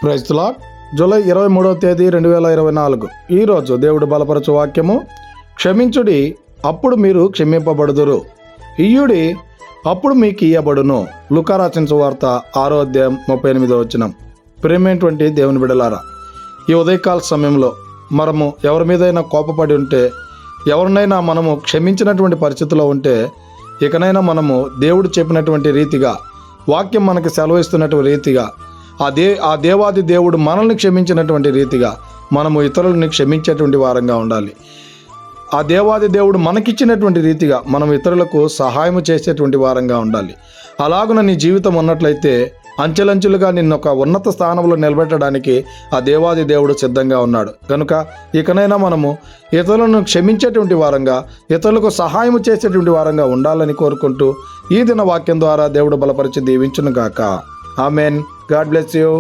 Praise the Lord. July 23వ తేదీ 2024. ఈరోజు దేవుడు బలపరచు వాక్యము, క్షమించుడి అప్పుడు మీరు క్షమింపబడుదురు, ఇయ్యుడి అప్పుడు మీకు ఇయ్యబడును. లూకా రాసిన సువార్త 6వ అధ్యాయం 38వ వచనం. ప్రేమేటువంటి దేవుని బిడ్డలారా, ఈ ఉదయకాల సమయంలో మనము ఎవరి మీదైనా కోపపడి ఉంటే, ఎవరినైనా మనము క్షమించినటువంటి పరిస్థితిలో ఉంటే, ఇకనైనా మనము దేవుడు చెప్పినటువంటి రీతిగా, వాక్యం మనకి సెలవిస్తున్నటువంటి రీతిగా, ఆ దేవాది దేవుడు మనల్ని క్షమించినటువంటి రీతిగా మనము ఇతరులని క్షమించేటువంటి వారంగా ఉండాలి. ఆ దేవాది దేవుడు మనకిచ్చినటువంటి రీతిగా మనం ఇతరులకు సహాయం చేసేటువంటి వారంగా ఉండాలి. అలాగున నీ జీవితం ఉన్నట్లయితే అంచెలంచెలుగా నిన్ను ఒక ఉన్నత స్థానంలో నిలబెట్టడానికి ఆ దేవాది దేవుడు సిద్ధంగా ఉన్నాడు. కనుక ఇకనైనా మనము ఇతరులను క్షమించేటువంటి వారంగా, ఇతరులకు సహాయం చేసేటువంటి వారంగా ఉండాలని కోరుకుంటూ ఈ దిన వాక్యం ద్వారా దేవుడు బలపరిచి దీవించును గాక. ఆమెన్. God bless you.